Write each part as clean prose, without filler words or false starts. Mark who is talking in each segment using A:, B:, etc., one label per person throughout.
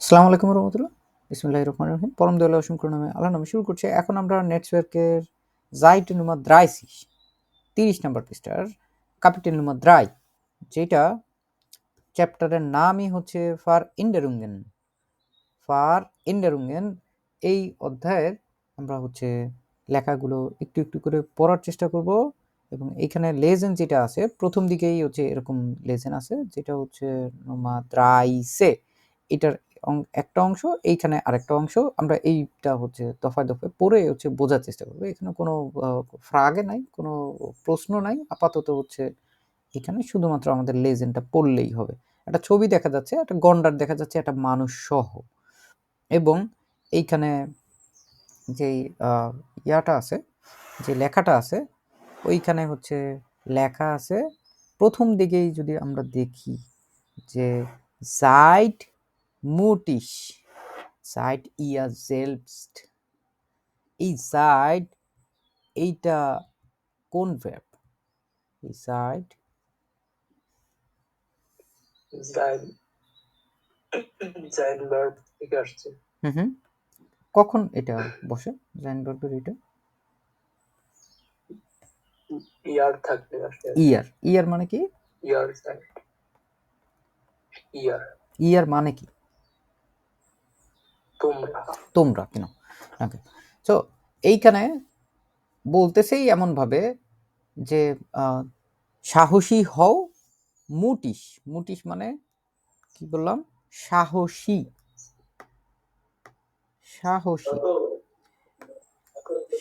A: আসসালামু আলাইকুম রহমতুল্লাহ। বিসমিল্লাহির রহমানির রহিম। পরম দয়ালু অসংখ্য নামে আল্লাহর নামে শুরু করছি। এখন আমরা নেটওয়ার্কের Zeit Nummer 30 30 নম্বর পৃষ্ঠার Kapitel Nummer 3 যেটা চ্যাপ্টারের নামই হচ্ছে ফার ইন্ডারুঙ্গেন। এই অধ্যায়ের আমরা হচ্ছে লেখাগুলো একটু একটু করে পড়ার চেষ্টা করব এবং এইখানে লেজেন যেটা আছে প্রথম দিকেই হচ্ছে এরকম লেজেন আছে যেটা হচ্ছে Nummer 3 এটার একটা অংশ, এইখানে আরেকটা অংশ। আমরা এইটা হচ্ছে দফায় দফায় পড়ে হচ্ছে বোঝার চেষ্টা করবো। এখানে কোনো ফ্রাগে নাই, কোনো প্রশ্ন নাই। আপাতত হচ্ছে এখানে শুধুমাত্র আমাদের লেজেন্ডটা পড়লেই হবে। একটা ছবি দেখা যাচ্ছে, একটা গন্ডার দেখা যাচ্ছে, একটা মানুষ সহ। এবং এইখানে যেই ইয়াটা আছে, যে লেখাটা আছে, ওইখানে হচ্ছে লেখা আছে প্রথম দিকেই যদি আমরা দেখি যে Seid mutig, seid ihr selbst। এই Seid এইটা কোন verb? এই Seid
B: জাইন জাইন ভার্ব থেকে আসছে।
A: হুম কখন এটা বসে জাইন ভার্বের এটা?
B: ইয়ার থাকলে আসে।
A: ইয়ার মানে কি?
B: ইয়ার জাইন ইয়ার
A: ইয়ার মানে কি?
B: তোমরা
A: কেন? ওকে, সো এইখানে বলতেছেই এমন ভাবে যে সাহসী হও। মুটিশ মানে কি বললাম? সাহসী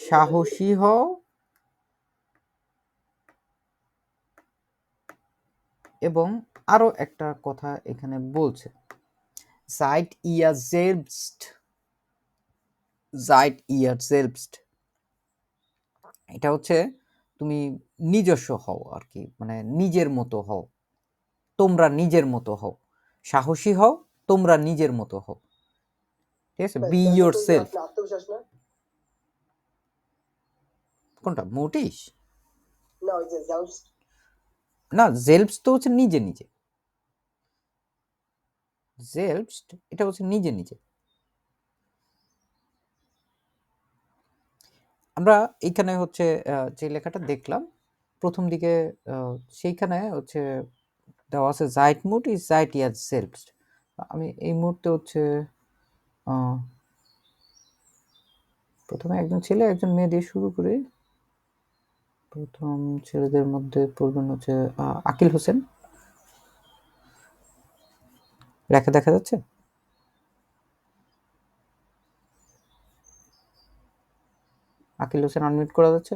A: সাহসী হও এবং আরো একটা কথা এখানে বলছে, Seid ihr selbst। এটা হচ্ছে তুমি নিজস্ব হও আর কি, মানে নিজের মতো হও, তোমরা নিজের মতো হও। সাহসী হও, তোমরা নিজের মতো হও। ঠিক আছে, বি ইয়োর সেলফ।
B: আত্মবিশ্বাস না?
A: কোনটা মোটিশ?
B: না, ওই যে জাউস্ট।
A: না, জেলফস তো হচ্ছে নিজে নিজে। জেলফস এটা হচ্ছে নিজে নিজে। আমরা এইখানে হচ্ছে যে লেখাটা দেখলাম প্রথম দিকে, সেইখানে হচ্ছে দেওয়া আছে Zeit mutig, seid ihr selbst। আমি এই মুহূর্তে হচ্ছে প্রথমে একজন ছেলে একজন মেয়ে দিয়ে শুরু করি। প্রথম ছেলেদের মধ্যে পড়বেন হচ্ছে আকিল হোসেন। লেখা দেখা যাচ্ছে? আকিল হোসেন আনমিউট করা যাচ্ছে?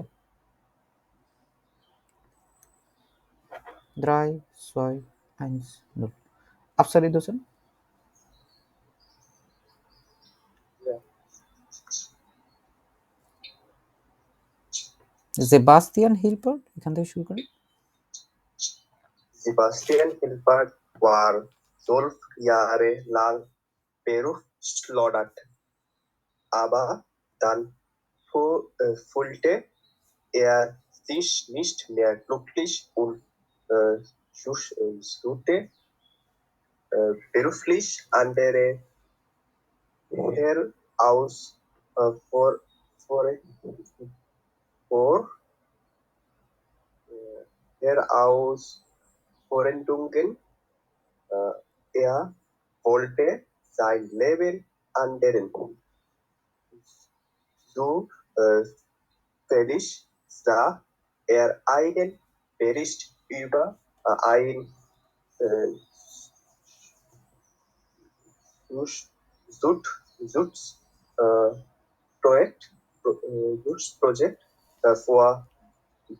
A: 3, 2, 1, 0। আফসারিদ হোসেন। সেবাস্টিয়ান হিলবার্ট, এখান থেকে শুরু করি।
B: Sebastian Hilbert war 12 Jahre lang berufsschlodert, aber dann fühlte er sich nicht mehr glücklich und suchte beruflich andere Herausforderungen. Er wollte sein Leben anderen so fertig sah er einen Bericht über ein Schutzprojekt vor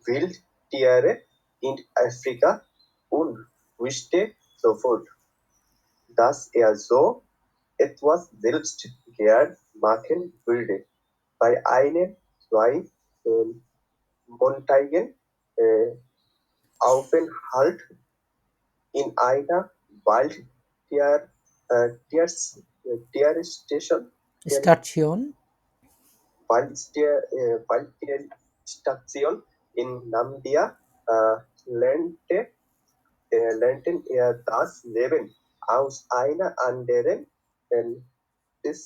B: Wildtiere in Afrika und wusste sofort, dass er so etwas selbst gern machen würde. Bei einem monatigen Aufenthalt in einer Wildtierstation Waldtierstation in Namibia lernten er das Leben aus einer anderen and this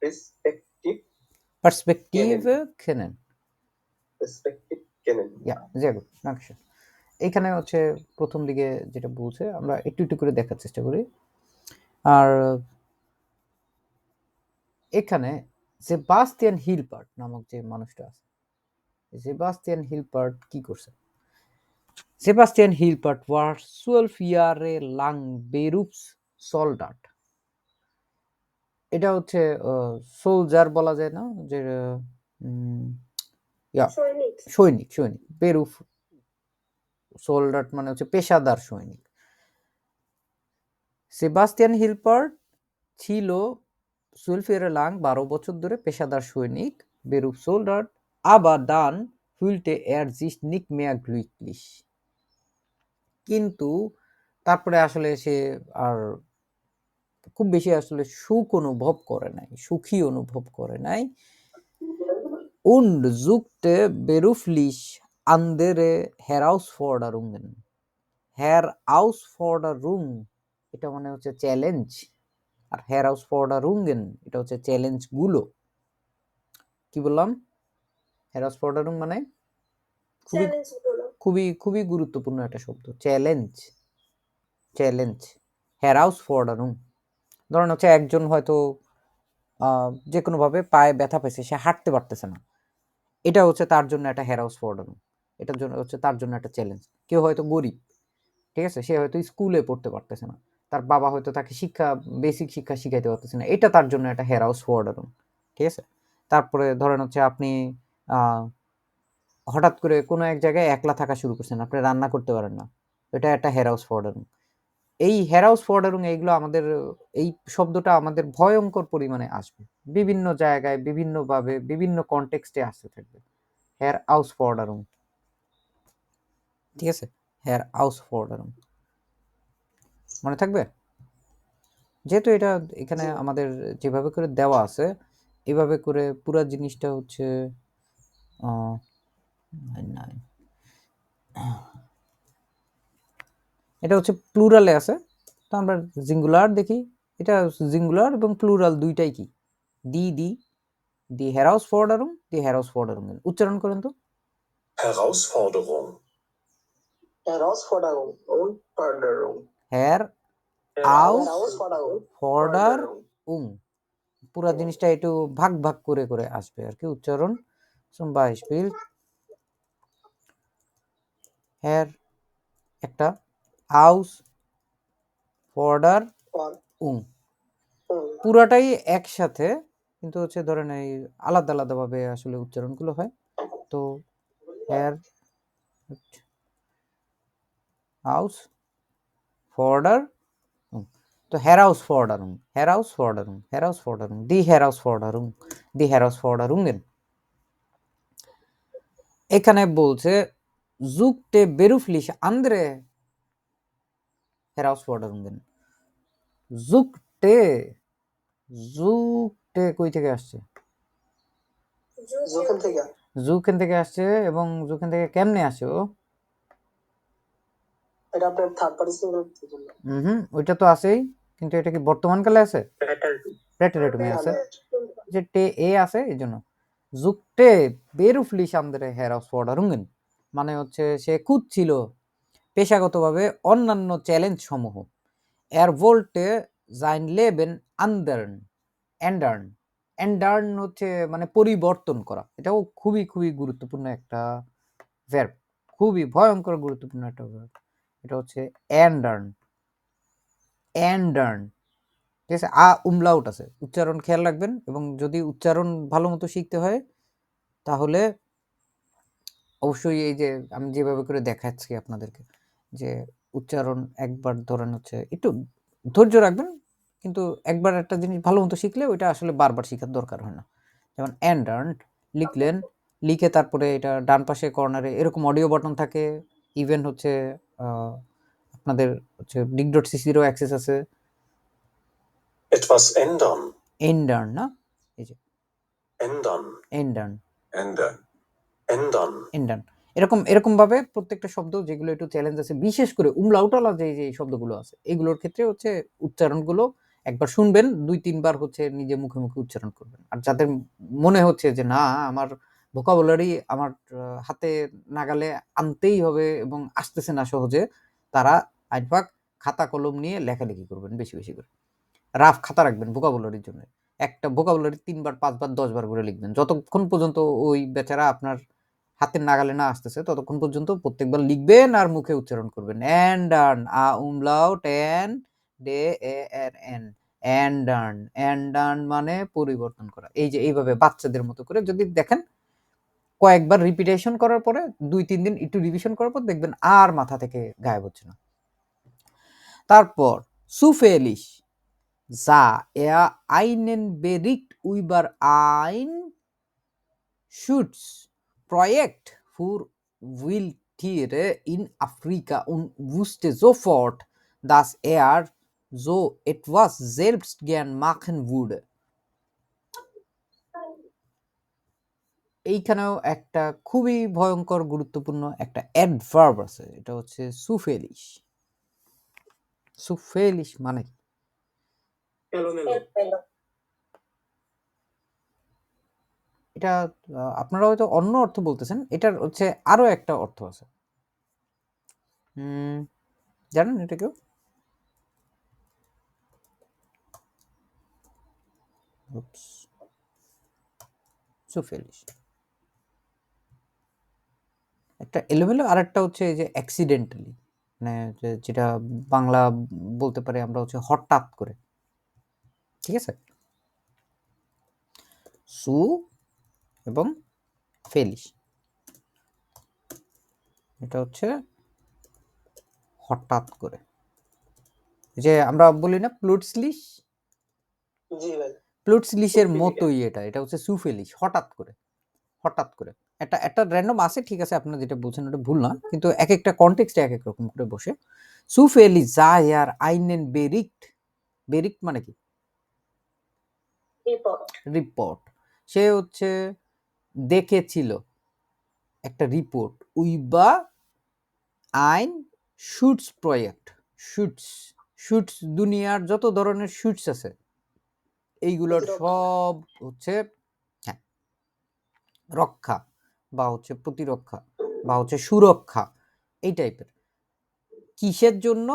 B: perspective
A: Perspektive kennen.
B: kennen.
A: Ja, sehr gut. Dankeschön. এখানে হচ্ছে প্রথম দিকে যেটা বলছে আমরা একটু একটু করে দেখার চেষ্টা করি। আর এখানে সেবাস্টিয়ান হিলপার্ট নামক যে মানুষটা আছে, সেবাস্টিয়ান হিলপার্ট কি করছে? Sebastian Hilpert war 12 Jahre lang Berufssoldat. এটা হচ্ছে সোলজার বলা যায় না, যে সৈনিক। বেরুফ সোলডার মানে হচ্ছে পেশাদার সৈনিক। সেবাস্টিয়ান হিলপার্ট ছিল 12 Jahre lang 12 বছর ধরে পেশাদার সৈনিক, বেরুফ shoulder, aber dann fühlte sich nicht mehr glücklich. কিন্তু তারপরে আসলে সে আর খুব বেশি আসলে সুখী অনুভব করে নাই। Und suchte beruflich andere Herausforderungen. Herausforderung এটা মানে হচ্ছে চ্যালেঞ্জ, আর Herausforderungen এটা হচ্ছে চ্যালেঞ্জ গুলো। কি বললাম? Herausforderung মানে খুবই গুরুত্বপূর্ণ একটা শব্দ, চ্যালেঞ্জ। Herausforderung ধরেন হচ্ছে একজন হয়তো যে কোনোভাবে পায়ে ব্যথা পেয়েছে, সে হাঁটতে পারতেছে না, এটা হচ্ছে তার জন্য একটা Herausforderung, এটার জন্য হচ্ছে তার জন্য একটা চ্যালেঞ্জ। কেউ হয়তো গরিব, ঠিক আছে, সে হয়তো স্কুলে পড়তে পারতেছে না, তার বাবা হয়তো তাকে বেসিক শিক্ষা শিখাইতে পারতেছে না, এটা তার জন্য একটা Herausforderung, ঠিক আছে। তারপরে ধরেন হচ্ছে আপনি হঠাৎ করে কোনো এক জায়গায় একলা থাকা শুরু করছেন, আপনি রান্না করতে পারেন না, এটা একটা Herausforderung। এই Herausforderung এইগুলো আমাদের, এই শব্দটা আমাদের ভয়ঙ্কর পরিমাণে আসবে বিভিন্ন জায়গায়, বিভিন্নভাবে, বিভিন্ন কনটেক্সটে আসতে থাকবে। Herausforderung, ঠিক আছে, Herausforderung মনে থাকবে। যেহেতু এটা এখানে আমাদের যেভাবে করে দেওয়া আছে, এভাবে করে পুরো জিনিসটা হচ্ছে এটা হচ্ছে প্লুরালে আছে, তো আমরা সিঙ্গুলার দেখি। এটা সিঙ্গুলার এবং প্লুরাল দুইটাই কি দি Herausforderung, দি Herausforderungen। উচ্চারণ করেন তো।
C: Herausforderung.
A: Herausforderung, পুরো জিনিসটা একটু ভাগ ভাগ করে করে আসবে আর কি উচ্চারণ। zum Beispiel একটা Ausforderung, পুরাটাই একসাথে, কিন্তু হচ্ছে ধরেন এই আলাদা আলাদা ভাবে আসলে উচ্চারণগুলো হয়। তো তো Herausforderung, die Herausforderungen। এখানে বলছে suchte beruflich andere Herausforderungen। suchte কই থেকে আসছে? suchen থেকে আসছে, এবং suchen থেকে কেমনে আসে ও?
C: এটা আপনার থার্ড পার্টি সিঙ্গুলার জন্য।
A: ওইটা তো আছেই, কিন্তু এটা কি বর্তমান কালে আছে? প্রেটেরেটুমে আছে, যে টে এ আছে, এই জন্য suchte beruflich andere Herausforderungen মানে হচ্ছে সে খুঁজছিল পেশাগতভাবে অন্যান্য চ্যালেঞ্জ সমূহ। wollte sein Leben ändern হচ্ছে মানে পরিবর্তন করা, এটাও খুবই গুরুত্বপূর্ণ একটা ভার্ব, খুবই ভয়ঙ্কর গুরুত্বপূর্ণ একটা ভার্ব। এটা হচ্ছে ändern, ঠিক আছে। umlaut আছে, উচ্চারণ খেয়াল রাখবেন, এবং যদি উচ্চারণ ভালো মতো শিখতে হয় তাহলে অবশ্যই এই যে আমি যেভাবে করে দেখাচ্ছি আপনাদেরকে, যে উচ্চারণ একবার ধরেন হচ্ছে একটু ধৈর্য রাখবেন, কিন্তু একবার একটা জিনিস ভালো মতো শিখলে ওইটা আসলে বারবার শেখার দরকার হয় না। যেমন ändern লিখলেন, লিখে তারপরে এটা ডান পাশে কর্নারে এরকম অডিও বাটন থাকে, ইভেন হচ্ছে আপনাদের হচ্ছে dig.cc-রও অ্যাক্সেস আছে।
C: Etwas ändern.
A: ändern না, এই যে ändern এরকম ভাবে প্রত্যেকটা শব্দ যেগুলো একটু চ্যালেঞ্জ আছে, বিশেষ করে umlaut-ওয়ালা যে শব্দগুলো আছে, এগুলোর ক্ষেত্রে হচ্ছে উচ্চারণগুলো একবার শুনবেন, 2-3 বার হচ্ছে নিজে মুখে মুখে উচ্চারণ করবেন। আর যাদের মনে হচ্ছে যে না আমার ভোকাবুলারি আমার হাতে নাগালে আনতেই হবে এবং আসতেছে না সহজে, তারা আইনফাক খাতা কলম নিয়ে লেখালেখি করবেন বেশি বেশি করে। রাফ খাতা রাখবেন ভোকাবুলারির জন্য। একটা ভোকাবুলারি 3 বার 5 বার 10 বার করে লিখবেন। যতক্ষণ পর্যন্ত ওই বেচারা আপনার হাতের নাগালে না আসতেছে ততক্ষণ পর্যন্ত প্রত্যেকবার লিখবেন আর মুখে উচ্চারণ করবেন। এন্ডার্ন umlaut এন ডে এ এর এন এন্ডার্ন এন্ডার্ন মানে পরিবর্তন করা। এই যে এইভাবে বাচ্চাদের মতো করে যদি দেখেন কয়েকবার রিপিটেশন করার পরে 2-3 দিন একটু রিভিশন করার পর দেখবেন আর মাথা থেকে গায়েব হচ্ছে না। তারপর সুফেলিশ যা er einen Bericht über ein Schutzprojekt für Wildtiere in Afrika und wusste sofort, dass er so etwas selbst gern machen würde. এইখানেও একটা খুবই ভয়ঙ্কর গুরুত্বপূর্ণ একটা অ্যাডভার্ব আছে, এটা হচ্ছে সুফেলিশ। সুফেলিশ মানে কি?
C: এলোমেলো।
A: এটা আপনারা হয়তো অন্য অর্থ বলতেছেন, এটার হচ্ছে আরো একটা অর্থ আছে। জানেন এটা কেউ? সুফেলিশ একটা এলোমেলো, আর একটা হচ্ছে এই যে অ্যাক্সিডেন্টালি, মানে যেটা বাংলা বলতে পারে আমরা হচ্ছে হঠাৎ করে। ঠিক আছে, সু এবং ফেলিশ এটা হচ্ছে হঠাৎ করে। যে আমরা বলি না প্লুটসলিশ,
C: জি ভাই।
A: প্লুটসলিশের মতোই এটা, এটা হচ্ছে সুফেলিশ, হঠাৎ করে। হঠাৎ করে একটা একটা র্যান্ডম আছে, ঠিক আছে, আপনারা যেটা বলছেন ওটা ভুল না, কিন্তু এক একটা কনটেক্সটে এক এক রকম করে বসে। সুফেলিশ যা ইয়ার আইনেন বেরিক্ট, বেরিক্ট মানে কি? রিপোর্ট। সে হচ্ছে দেখেছিল একটা রিপোর্ট, উইবা আইন শুটস প্রজেক্ট। শুটস, শুটস দুনিয়ার যত ধরনের শুটস আছে এইগুলোর সব হচ্ছে হ্যাঁ রক্ষা বা হচ্ছে প্রতিরক্ষা বা হচ্ছে সুরক্ষা এই টাইপের। কিসের জন্য?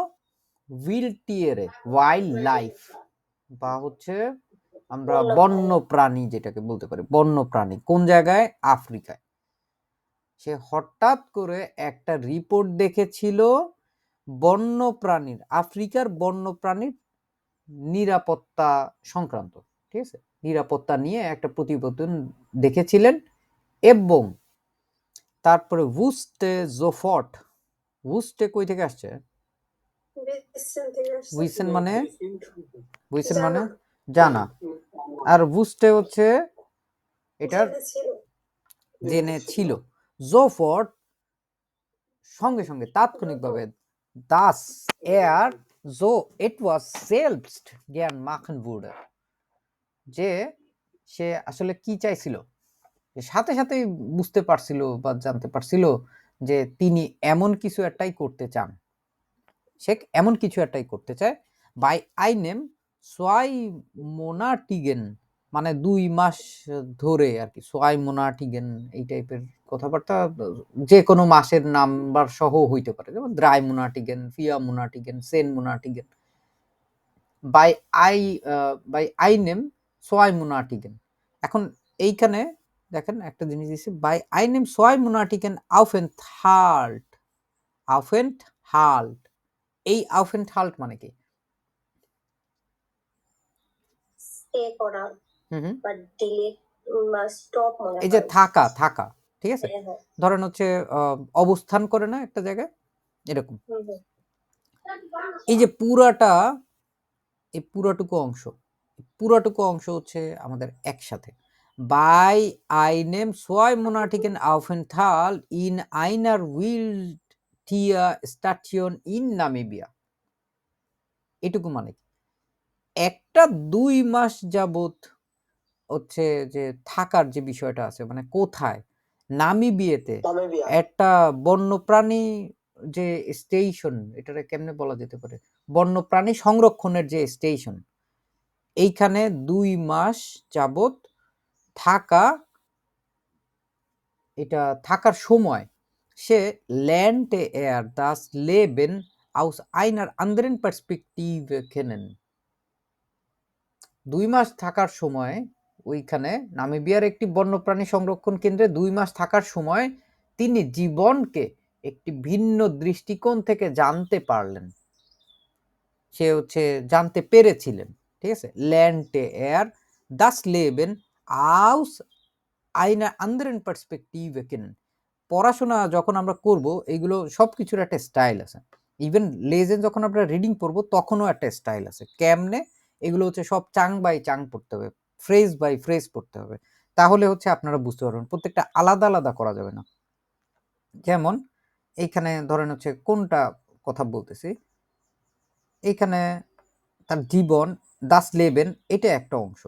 A: উইল্টিয়ারে, ওয়াইল্ড লাইফ বা হচ্ছে আমরা বন্য প্রাণী যেটাকে বলতে পারি, বন্য প্রাণী। কোন জায়গায়? আফ্রিকায়। সে হঠাৎ করে একটা রিপোর্ট দেখেছিল বন্য প্রাণীর, আফ্রিকার বন্য প্রাণীর নিরাপত্তা সংক্রান্ত। ঠিক আছে, নিরাপত্তা নিয়ে একটা প্রতিবেদন দেখেছিলেন এবং তারপরে উইসতে জোফট। উইসতে কই থেকে আসছে? উইসেন মানে, উইসেন মানে জানা, আর বুঝতে হচ্ছে এটার জেনেছিল। জোফট সঙ্গে সঙ্গে তাৎক্ষণিকভাবে, দাস এর জো ইট ওয়াজ সেলফস্ট জ্ঞান মাখন বুড়ে, যে সে আসলে কি চাইছিল, সাথে সাথেই বুঝতে পারছিল বা জানতে পারছিল যে তিনি এমন কিছু একটাই করতে চান, সে এমন কিছু একটাই করতে চায়। বাই আইনেম সোয়াই মোনাটিগেন মানে 2 মাস ধরে আর কি, সোয়াই মোনাটিগেন এই টাইপের কথাবার্তা যে কোনো মাসের নাম্বার সহ হইতে পারে, যেমন দ্রাই মোনাটিগেন, ফিয়া মোনাটিগেন, সেন মোনাটিগেন। বাই আইনেম সোয়াই মোনাটিগেন। এখন এইখানে দেখেন একটা জিনিস দিচ্ছে, বাই আইনেম সোয়াই মোনাটিগেন আউফেনথাল্ট। আউফেনথাল্ট, এই আউফেনথাল্ট মানে কি?
C: স্টে করা বা ডিলে বা স্টপ মনে হয়।
A: এই যে থাকা, থাকা, ঠিক আছে, ধরেন হচ্ছে অবস্থান করে না একটা জায়গায় এরকম। এই যে পুরাটা, এই পুরাটুকু অংশ, পুরাটুকু অংশ হচ্ছে আমাদের একসাথে। বাই আইনেম সোয়াই মোনাটিকেন আউফেনথাল ইন আইনার উইল্টিয়া স্টাটিয়ন ইন নামিবিয়া। এটুকু মানে একটা 2 মাস যাবত হচ্ছে যে থাকার যে বিষয়টা আছে, মানে কোথায়? নামিবিয়াতে একটা বন্যপ্রাণী যে স্টেশন, এটাকে কেমনে বলা যেতে পারে, বন্যপ্রাণী সংরক্ষণের যে স্টেশন, এইখানে 2 মাস যাবত থাকা, এটা থাকার সময় সে lernte das Leben aus einer anderen Perspektive kennen। 2 মাস থাকার সময় ওইখানে নামিবিয়ার একটি বন্যপ্রাণী সংরক্ষণ কেন্দ্রে 2 মাস থাকার সময় তিনি জীবনকে একটি ভিন্ন দৃষ্টিকোণ থেকে জানতে পারলেন। সে হচ্ছে জানতে পেরেছিলেন, ঠিক আছে। lernte das Leben aus einer anderen Perspektive kennen। পড়াশোনা যখন আমরা করব এইগুলো সবকিছুর একটা স্টাইল আছে। ইভেন লেজেন্ড যখন আমরা রিডিং পড়বো তখনও একটা স্টাইল আছে। কেমনে এগুলো হচ্ছে সব চাং বাই চাং পড়তে হবে, ফ্রেজ বাই ফ্রেজ পড়তে হবে, তাহলে হচ্ছে আপনারা বুঝতে পারবেন। প্রত্যেকটা আলাদা আলাদা করা যাবে না। যেমন এইখানে ধরেন হচ্ছে কোনটা কথা বলতেছি, এইখানে তার জীবন দাস লেবেন এটা একটা অংশ।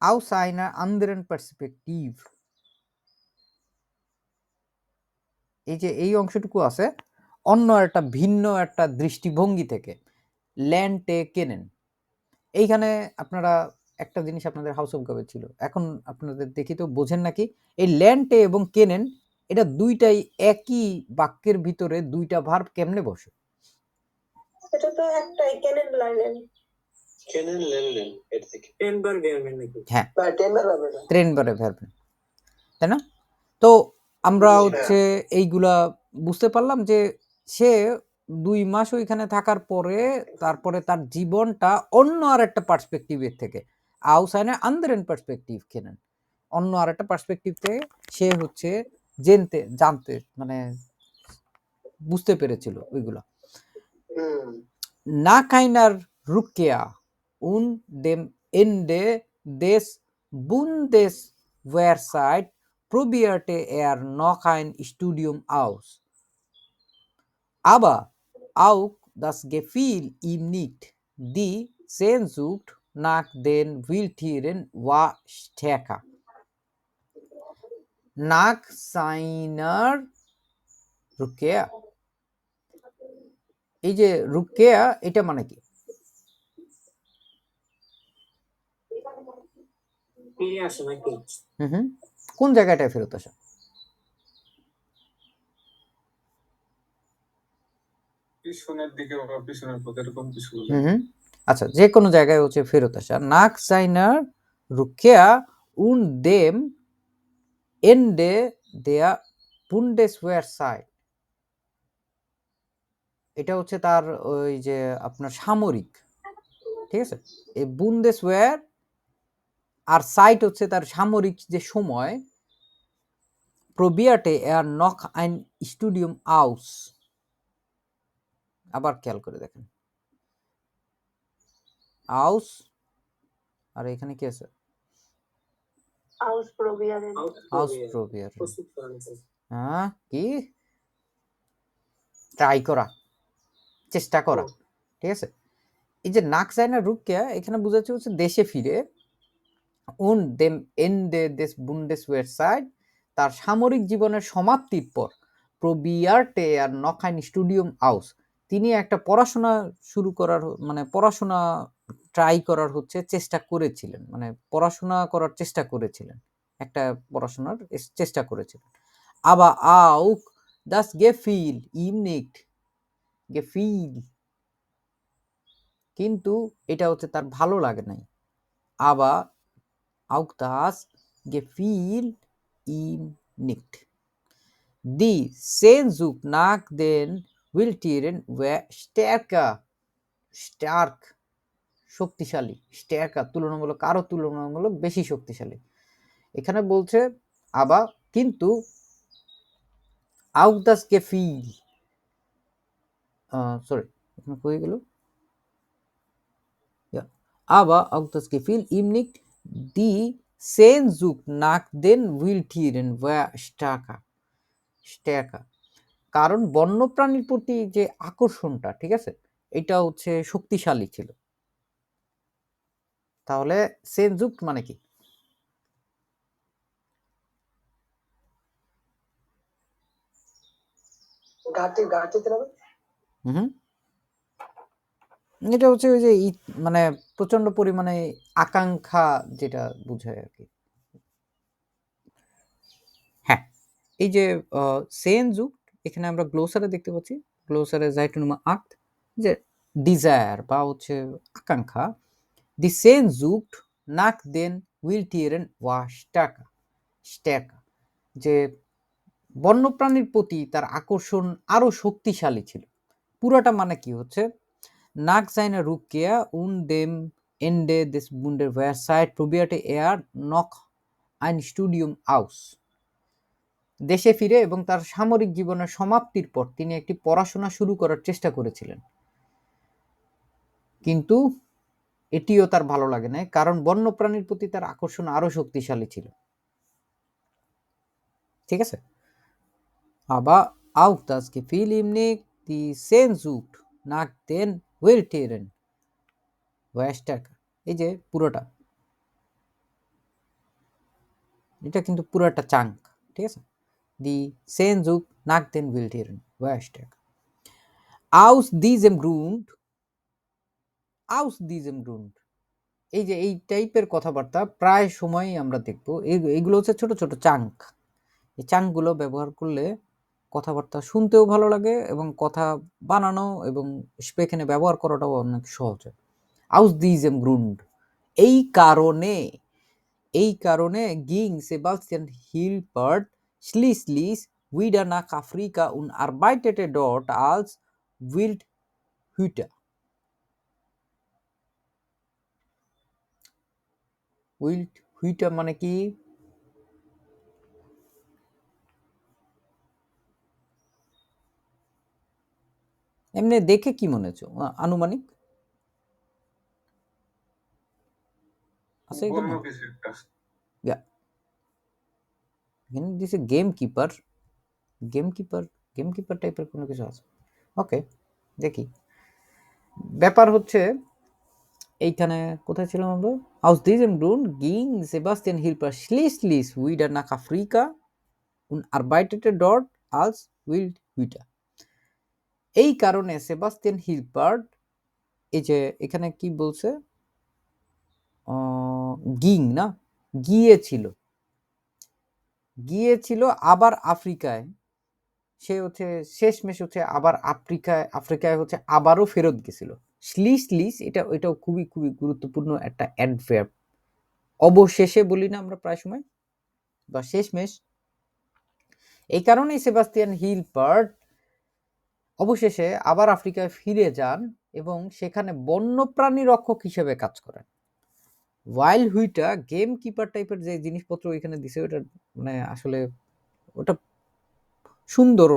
A: aus einer anderen Perspektive, এই যে এই অংশটুকু আছে অন্য একটা ভিন্ন একটা দৃষ্টিভঙ্গি থেকে। lernte kennen, এইখানে আপনারা একটা জিনিস আপনাদের হাউস অফ গাবে ছিল, এখন আপনাদের দেখি তো বোঝেন নাকি। এই lernte এবং kennen এটা দুইটাই একই বাক্যের ভিতরে দুইটা ভার্ব কেমনে বসে?
C: এটা তো একটাই, কেনেন লার্নেন।
B: Kennen lernen এর থেকে
D: টেনবার গেমেন নাকি?
A: হ্যাঁ,
B: না টেনবার হবে না
A: ট্রেনবারে ভার্ব, তাই না? তো আমরা
B: হ্যাঁ।
A: হচ্ছে এইগুলা বুঝতে পারলাম যে সে 2 মাস ওইখানে থাকার পরে তারপরে তার জীবনটা অন্য আরেকটা পার্সপেক্টিভের থেকে aus einer anderen Perspektive kennen, অন্য আরেকটা পার্সপেক্টিভ থেকে সে হচ্ছে জানতে মানে বুঝতে পেরেছিল ওইগুলা।
B: হুম
A: Nach einer Rückkehr und dem Ende des Bundeswehrzeit probierte er noch ein Studium aus. Aber auch das gefiel ihm nicht. Die Sehnsucht nach den Wildtieren war stärker. Nach seiner Rückkehr, এই যে রুকেয়া এটা মানে কি?
D: ফিরে আসে নাকি?
A: হুম, কোন জায়গাটায় ফেরত আসা?
E: পিছনের দিকে বা পিছনের পথে এরকম কিছু বলে।
A: হুম, আচ্ছা, যে কোনো জায়গায় হচ্ছে ফেরত আসা। নাক সাইনার রুকেয়া উন দেম এন্ডে দেয়া বুন্ডেসওয়ার সাইড, এটা হচ্ছে তার ওই যে আপনার সামরিক, ঠিক আছে। এই বুন্ডেসওয়ার আর সাইট হচ্ছে তার সামরিক যে সময়। প্রবিয়াটে আর নক আইন স্টুডিয়াম আউস, আবার খেয়াল করে দেখেন আউস, আর এখানে কি আছে?
C: Ausprobieren.
A: আউসপ্রোবিয়ার।
D: প্রস্তুত করা হয়েছে।
A: হ্যাঁ, কি ট্রাই করা, চেষ্টা করা, ঠিক আছে। এই যে নাক সাইনা রুকিয়া এখানে বোঝাচ্ছে হচ্ছে দেশে ফিরে। উন দেম এন্ডে দেস বুন্ডেসওয়ার সাইড, তার সামরিক জীবনের সমাপ্তির পর প্রবিয়ার্টে আর নখাইন স্টুডিয়াম আউস, তিনি একটা পড়াশোনা শুরু করার মানে পড়াশোনা ট্রাই করার হচ্ছে চেষ্টা করেছিলেন, মানে পড়াশোনা করার চেষ্টা করেছিলেন, একটা পড়াশোনার চেষ্টা করেছিলেন। আবার আউক দাস গেফিল ইমনিক্ট, গেফিল কিন্তু এটা হচ্ছে তার ভালো লাগে নাই। আবার auch das gefiel ihm nicht. Die Sehnsucht nach den Wildtieren war stärker, stark, শক্তিশালী, stärker তুলনামূলক আরো তুলনামূলক বেশি শক্তিশালী। এখানে বলছে আবার কিন্তু auch das gefiel, সরি এখানে কই গেল? Ja. Aber auch das gefiel ihm nicht. Die Sehnsucht nach den Wildtieren war stärker, stärker, কারণ বন্যপ্রাণীর প্রতি যে আকর্ষণটা, ঠিক আছে, এটা হচ্ছে শক্তিশালী ছিল। তাহলে সেনজুক্ট মানে কি?
B: ঘাটতি ঘাটতি না
A: হুম, এটা হচ্ছে ওই যে মানে প্রচন্ড পরিমাণে আকাঙ্ক্ষা যেটা বোঝায় আর কি। হ্যাঁ, এই যে সেনজুক্ট এখানে আমরা গ্লোসারে দেখতে পাচ্ছি, গ্লোসারে জাইটুনুমা আক্ট যে ডিজায়ার বা হচ্ছে আকাঙ্ক্ষা, দি সেনজুক্ট নাক দেন উইলটিয়েরেন ওয়া স্টাকা স্ট্যাকা, যে বন্যপ্রাণীর প্রতি তার আকর্ষণ আরো শক্তিশালী ছিল। পুরাটা মানে কি হচ্ছে, নাক seine Rückkehr und dem Ende des Bundeswehrzeit probierte er noch ein Studium aus. দেশে ফিরে এবং তার সামরিক জীবনের সমাপ্তির পর তিনি একটি পড়াশোনা শুরু করার চেষ্টা করেছিলেন, কিন্তু এটিও তার ভালো লাগে না, কারণ বন্যপ্রাণীর প্রতি তার আকর্ষণ আরো শক্তিশালী ছিল। ঠিক আছে, aber auch das gefiel ihm nicht, die Sehnsucht nach den Wildtieren war stärker. এই যে পুরোটা, এটা কিন্তু পুরোটা চাঙ্ক, ঠিক আছে। Die Sehnsucht nach den Wildtieren war stärker. Aus diesem Grund, এই যে এই টাইপের কথাবার্তা প্রায় সময়ই আমরা দেখব, এইগুলো হচ্ছে ছোট ছোট চাঙ্ক। এই চাঙ্কগুলো ব্যবহার করলে কথাবার্তা শুনতেও ভালো লাগে এবং কথা বানানো এবং স্পেখানে ব্যবহার করাটাও অনেক সহজ হয়। Aus diesem Grund, এই কারণে ging Sebastian Hilbert schließlich wieder nach Afrika und arbeitete dort als Wildhüter. Wildhüter মানে কি? এমনি দেখে কি মনে হচ্ছে, আনুমানিক আছে এখানে?
E: বন্য কিছু একটা।
A: ইয়া, এখানে দিছে গেমকিপার টাইপের কোনো কিছু আছে। ওকে, দেখি। ব্যাপার হচ্ছে এইখানে কোথায় ছিলাম আমরা? Aus diesem Grund ging Sebastian Hilbert schließlich wieder nach Afrika und arbeitete dort als Wildhüter. এই কারণে সেবাস্টিয়ান হিলবার্ট, এই যে এখানে কি বলছে, গিয়েছিল আবার আফ্রিকায়, সে হচ্ছে শেষমেশ হচ্ছে আবার আফ্রিকায় হচ্ছে আবারও ফেরত গেছিল। স্লিস এটাও খুবই খুবই গুরুত্বপূর্ণ একটা অ্যাডভার্ব। অবশেষে বলি না আমরা প্রায় সময়, বা শেষমেশ। এই কারণেই সেবাস্টিয়ান হিলবার্ট অবশেষে আবার আফ্রিকায় ফিরে যান এবং সেখানে বন্যপ্রাণী রক্ষক হিসেবে কাজ করেন। ওয়াইল্ড হুইটা গেম কিপার টাইপের যে জিনিসপত্র এখানে দিছে, ওটা মানে আসলে ওটা সুন্দর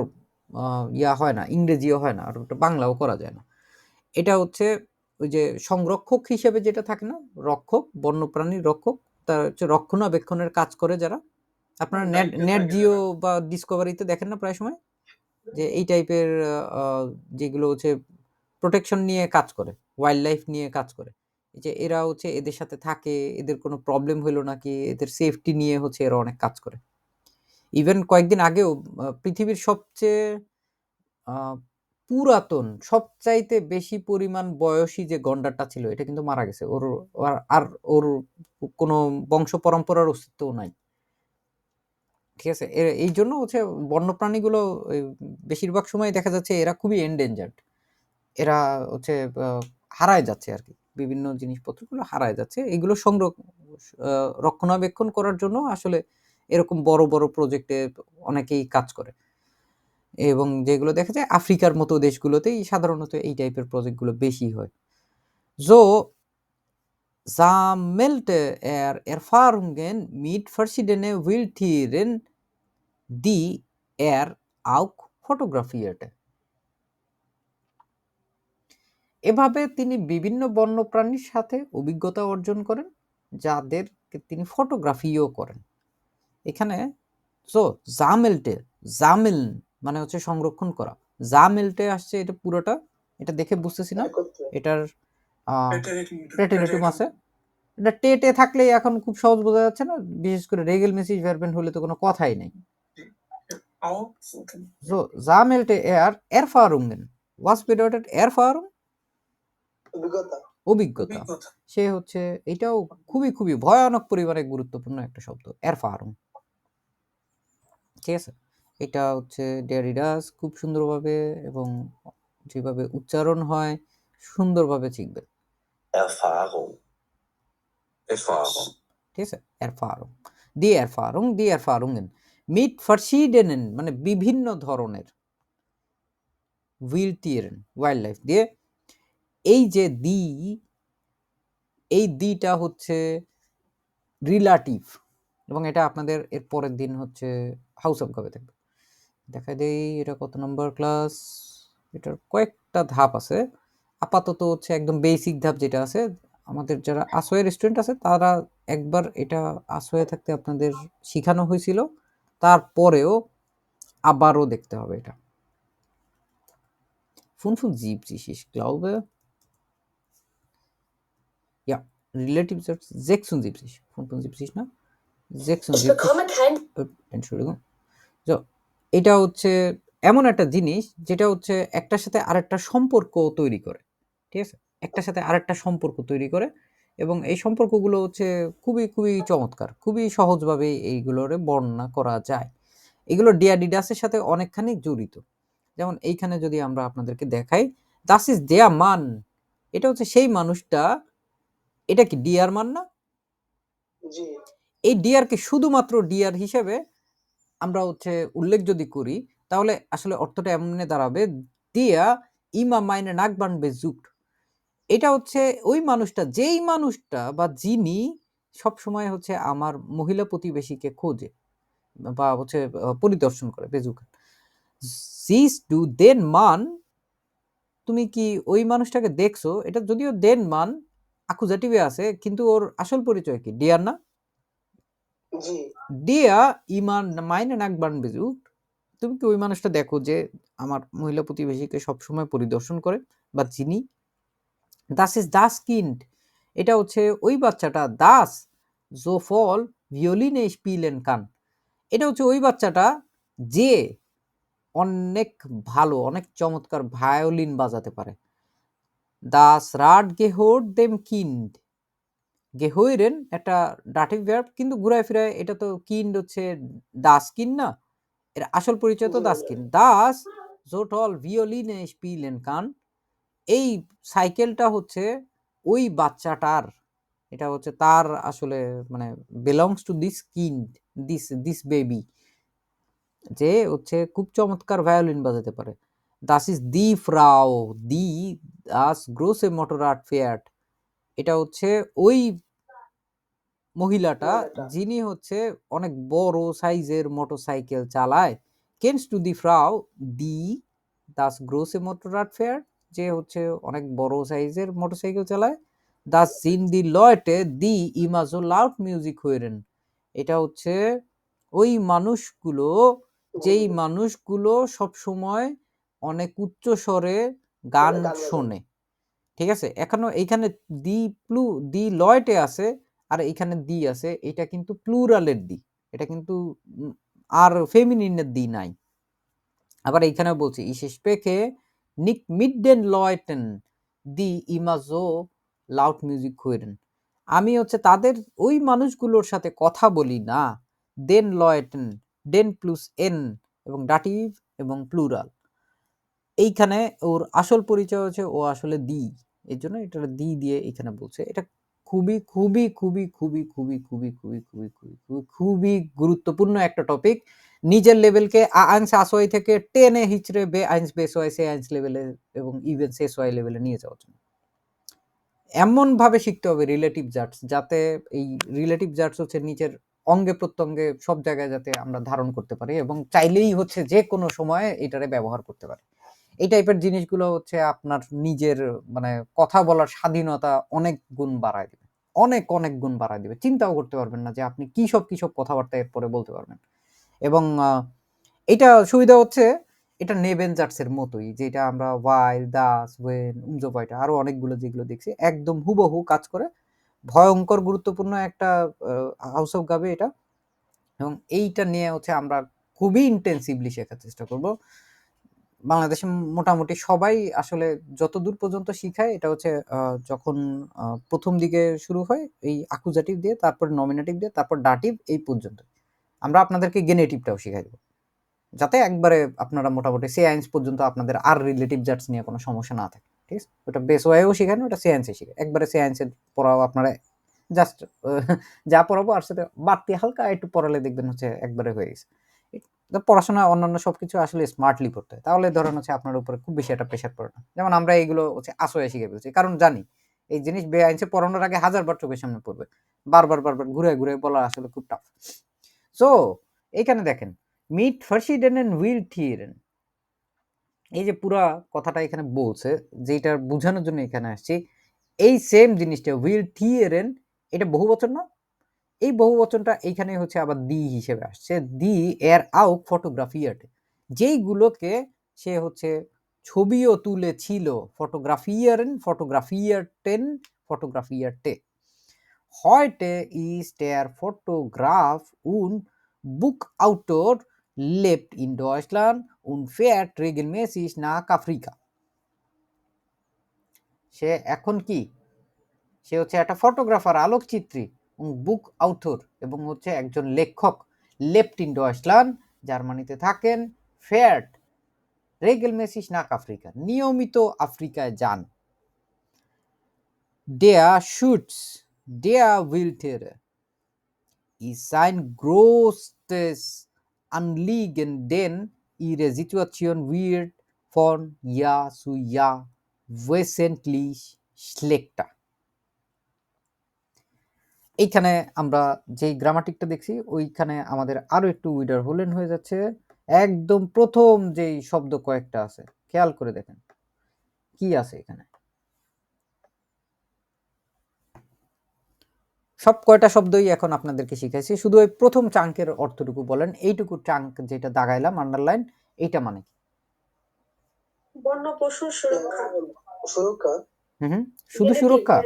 A: ইয়া হয় না, ইংরেজিও হয় না, আর ওটা বাংলাও করা যায় না। এটা হচ্ছে ওই যে সংরক্ষক হিসেবে যেটা থাকে না, রক্ষক, বন্যপ্রাণীর রক্ষক, তার হচ্ছে রক্ষণাবেক্ষণের কাজ করে যারা। আপনারা নেট জিও বা ডিসকভারিতে দেখেন না প্রায় সময়, যে এই টাইপের যেগুলো হচ্ছে প্রোটেকশন নিয়ে কাজ করে, ওয়াইল্ড লাইফ নিয়ে কাজ করে, যে এরা হচ্ছে এদের সাথে থাকে, এদের কোনো প্রবলেম হলো নাকি, এদের সেফটি নিয়ে হচ্ছে এরা অনেক কাজ করে। ইভেন কয়েকদিন আগেও পৃথিবীর সবচেয়ে পুরাতন, সবচাইতে বেশি পরিমাণ বয়সী যে গন্ডারটা ছিল, এটা কিন্তু মারা গেছে। ওর কোনো বংশ পরম্পরার অস্তিত্বও নাই। ঠিক আছে, এই জন্য হচ্ছে বন্যপ্রাণীগুলো বেশিরভাগ সময় দেখা যাচ্ছে এরা খুবই এন্ডেঞ্জার্ড, এরা হচ্ছে হারায় যাচ্ছে আর কি, বিভিন্ন জিনিসপত্রগুলো হারায় যাচ্ছে। এগুলো রক্ষণাবেক্ষণ করার জন্য আসলে এরকম বড় বড় প্রজেক্টে অনেকেই কাজ করে, এবং যেগুলো দেখা যায় আফ্রিকার মতো দেশগুলোতেই সাধারণত এই টাইপের প্রজেক্টগুলো বেশি হয়। So sammelte er Erfahrungen mit verschiedenen Wildtieren, die er auch fotografierte. এভাবে তিনি বিভিন্ন বন্যপ্রাণীর সাথে অভিজ্ঞতা অর্জন করেন, যাদেরকে তিনি ফটোগ্রাফিও করেন। এখানে জামেল মানে হচ্ছে সংরক্ষণ করা, জামেলটে আসছে, এটা পুরোটা, এটা দেখে বুঝতেছি না, এটার প্রেটেনেটুম আছে, এটা টেটে থাকলে এখন খুব সহজ বোঝা যাচ্ছে না, বিশেষ করে রেগেল মেসেজ ভার্বেন হলে তো কোনো কথাই নেই। So sammelte er Erfahrungen. Was bedeutet Erfahrung?
B: অভিজ্ঞতা
A: অভিজ্ঞতা। সে হচ্ছে এটাও খুবই খুবই ভয়ানক পরিমাণে গুরুত্বপূর্ণ একটা শব্দ, এরফারুং। ঠিক আছে, এটা হচ্ছে ডেরিডাস খুব সুন্দরভাবে এবং যেভাবে উচ্চারণ হয় সুন্দরভাবে শিখবেন।
B: Erfahrung
A: ঠিক আছে, এরফারুং, দি এরফারুং, দি এরফারুংেন মিট ভার্সিডেনেন মানে বিভিন্ন ধরনের, উইলটিয়েরেন ওয়াইল্ড লাইফ দিয়ে। এই যে দি, এই দিটা হচ্ছে রিলেটিভ এবং এটা আপনাদের এর পরের দিন হচ্ছে হাউস অফ গাবে থাকবে। দেখা দেই এটা কত নম্বর ক্লাস, এটার কয়েকটা ধাপ আছে। আপাতত হচ্ছে একদম বেসিক ধাপ যেটা আছে, আমাদের যারা আসোয়ের স্টুডেন্ট আছে তারা একবার এটা আসোয়ে থাকতে আপনাদের শেখানো হয়েছিল, তারপরেও আবারও দেখতে হবে এটা। Von sieb sich, ich glaube, ja, relative 76, 75 না, 76, Entschuldigung. So, এটা হচ্ছে এমন একটা জিনিস যেটা হচ্ছে একটার সাথে আরেকটা সম্পর্ক তৈরি করে। ঠিক আছে, একটার সাথে আরেকটা সম্পর্ক তৈরি করে এবং এই সম্পর্কগুলো হচ্ছে খুবই খুবই চমৎকার, খুবই সহজভাবে এইগুলোর বর্ণনা করা যায়। এগুলো ডিয়াডিডাসের সাথে অনেকখানি জড়িত। যেমন এইখানে যদি আমরা আপনাদেরকে দেখাই, দাস ইজ দেয়া মান, এটা হচ্ছে সেই মানুষটা। এটা কি ডিয়ার মান না?
B: জি
A: এই ডিয়ারকে শুধুমাত্র ডিয়ার হিসেবে আমরা হচ্ছে উল্লেখ যদি করি, তাহলে আসলে অর্থটা এমনি দাঁড়াবে দিয়া ইমা মাইনে নাকবান বেজুক্ট। এটা হচ্ছে ওই মানুষটা, যেই মানুষটা বা যিনি সবসময় হচ্ছে আমার মহিলা প্রতিবেশীকে খোঁজে বা হচ্ছে পরিদর্শন করে। বেজুক সিস ডু দেন মান, তুমি কি ওই মানুষটাকে দেখছো? এটা যদিও দেন মান আকুজাটিভে আছে, কিন্তু ওর আসল পরিচয় কি? ডিয়ার না?
B: জি
A: ডিয়া ইমান মাইনে নাকবান বেজুক্ট, তুমি কি ওই মানুষটা দেখো যে আমার মহিলা প্রতিবেশীকে সবসময় পরিদর্শন করে বা যিনি? দাস ইজ দাস কিন্ড, এটা হচ্ছে ওই বাচ্চাটা। দাস জো ফল ভিওলিনে স্পিলেন কান, এটা হচ্ছে ওই বাচ্চাটা যে অনেক ভালো, অনেক চমৎকার ভায়োলিন বাজাতে পারে। দাস রাড গেহোর দেম কিন্ড, গেহইরেন একটা ডাটিভ ভার্ব, কিন্তু ঘুরায় ফিরায় এটা তো কিন্ড হচ্ছে দাস কিন না, এর আসল পরিচয় তো দাস কিন। দাস জোটল ভিওলিনে স্পিলেন কান, এই সাইকেলটা হচ্ছে ওই বাচ্চাটার, এটা হচ্ছে তার আসলে মানে belongs to this kind, this baby, যে হচ্ছে খুব চমৎকার ভায়োলিন বাজাতে পারে। দাস ইজ দি ফ্রাও দি দাস গ্রোসে মোটররাড ফেয়ার্ট, এটা হচ্ছে ওই মহিলাটা যিনি হচ্ছে অনেক বড় সাইজের মোটরসাইকেল চালায়। কেনস টু দি ফ্রাও দি দাস গ্রোসে মোটররাড ফেয়ার্ট, যে হচ্ছে অনেক বড় সাইজের মোটরসাইকেল চালায়। দাস জিন দি লয়টে দি ইমাজো লাউড মিউজিক হইরেন, এটা হচ্ছে ওই মানুষগুলো, যেই মানুষগুলো সব সময় অনেক উচ্চ স্বরে গান শোনে। ঠিক আছে, এখনো এইখানে দি লয়টে আছে আর এইখানে দি আছে, এটা কিন্তু প্লুরালের দি, এটা কিন্তু আর ফেমিনিনের দি নাই। আবার এইখানে বলছি ইস স্পেকে নিক মিডডেন লয়টেন দি ইমাজো লাউড মিউজিক হইরেন, আমি হচ্ছে তাদের ওই মানুষগুলোর সাথে কথা বলি না। দেন লয়টেন, ডেন প্লুস এন এবং ডাটিভ এবং প্লুরাল। এইখানে ওর আসল পরিচয় হচ্ছে ও আসলে দি, এর জন্য এটা দি দিয়ে এখানে বলছে। এটা খুবই খুবই খুবই খুবই খুবই খুবই খুবই খুবই খুবই খুবই খুবই গুরুত্বপূর্ণ একটা টপিক। নিজের লেভেলকে আইন্স আসোয়াই থেকে টেনে হিচড়ে বে আইন্স বেসোয়াই সে আইন্স লেভেলে এবং ইভেন শেষওয়াই লেভেলে নিয়ে যাওয়ার জন্য এমন ভাবে শিখতে হবে রিলেটিভ জার্টস, যাতে এই রিলেটিভ জার্টস হচ্ছে নিচের অঙ্গে প্রত্যঙ্গে সব জায়গায় যাতে আমরা ধারণ করতে পারি এবং চাইলেই হচ্ছে যে কোনো সময়ে এটারে ব্যবহার করতে পারি। এই টাইপের জিনিসগুলো হচ্ছে আপনার নিজের মানে কথা বলার স্বাধীনতা অনেক গুণ বাড়ায় দিবে, অনেক অনেক গুণ বাড়ায় দিবে। চিন্তাও করতে পারবেন না যে আপনি কি সব কথাবার্তা এরপরে বলতে পারবেন। এবং এটা সুবিধা হচ্ছে এটা নেবেন জার্টসের মতোই, যেটা আমরা ওয়াইল, দাস, ওয়েন, উমজোপাইটা আরো অনেকগুলো যেগুলো দেখছি একদম হুবহু কাজ করে। ভয়ঙ্কর গুরুত্বপূর্ণ একটা হাউস অফ গাবে এটা, এবং এইটা নিয়ে হচ্ছে আমরা খুবই ইন্টেন্সিভলি শেখার চেষ্টা করব। বাংলাদেশে মোটামুটি সবাই আসলে যতদূর পর্যন্ত শিখায় এটা হচ্ছে যখন প্রথম দিকে শুরু হয় এই অ্যাকুজাটিভ দিয়ে, তারপর নমিনেটিভ দিয়ে, তারপর ডাটিভ, এই পর্যন্ত। আমরা আপনাদেরকে গেনেটিভটাও শিখাই দেবো, যাতে একবারে আপনারা মোটামুটি সিআইএন্স পর্যন্ত আপনাদের আর রিলেটিভ জার্টস নিয়ে কোনো সমস্যা না থাকে। ঠিক আছে, ওটা বেস ওয়েও শেখানো, ওটা সিআইএন্সে শেখায়। একবারে সিআইএন্সের পড়াও আপনারা জাস্ট যা পড়াবো আর সাথে বাড়তি হালকা একটু পড়ালে দেখবেন হচ্ছে একবারে হয়ে গেছে। পড়াশোনা অন্যান্য সবকিছু আসলে স্মার্টলি পড়তে হয়, তাহলে ধরেন হচ্ছে আপনার উপরে খুব বেশি একটা প্রেশার পড়ে না। যেমন আমরা এইগুলো হচ্ছে আসোয়া শিখে ফেলছি, কারণ জানি এই জিনিস বেআইনসে পড়ানোর আগে হাজারবার চোখের সামনে পড়বে, বারবার ঘুরে ঘুরে বলা আসলে খুব টাফ। সো এইখানে দেখেন মিট ফার্সিডেন উইল থিয়েরেন, এই যে পুরা কথাটা এখানে বলছে, যেটা বোঝানোর জন্য এখানে আসছি। এই সেম জিনিসটা উইল থিয়েরেন, এটা বহুবচন না? এই বহুবচনটা এইখানে হচ্ছে আবার দি হিসেবে আসছে। দি এর আউক ফটোগ্রাফিয়ার্ট, যেইগুলোকে সে হচ্ছে ছবিও তুলেছিল। ফটোগ্রাফিয়ার্টে heute ist der Fotograf und Buchautor, lebt in Deutschland und fährt regelmäßig nach Afrika. সে এখন কি? সে হচ্ছে একটা ফটোগ্রাফার, আলোকচিত্রী, বুক আউথর এবং হচ্ছে একজন লেখক। লেফট ইন ডয়েচল্যান্ড, জার্মানিতে থাকেন। ফেয়ার্ট রেগেলমেসিস নাক আফ্রিকা, নিয়মিত আফ্রিকায় যান। Der Schutz der Wildtiere ist sein größtes Anliegen, denn ihre Situation wird von Jahr zu Jahr wesentlich schlechter. এইখানে আমরা যেই গ্রামাটিকটা দেখছি ওইখানে আমাদের আরো একটু উইডার হোলেন হয়ে যাচ্ছে। একদম প্রথম যেই শব্দ কয়েকটা আছে খেয়াল করে দেখেন কি আছে এখানে। সব কয়টা শব্দই এখন আপনাদেরকে শিখাইছি, শুধু ওই প্রথম চাঙ্কের অর্থটুকু বলেন। এইটুকু চাঙ্ক যেটা দাগাইলাম আন্ডারলাইন, এইটা মানে কি?
C: বন্য পশুর সুরক্ষা।
B: সুরক্ষা?
A: শুধু সুরক্ষা?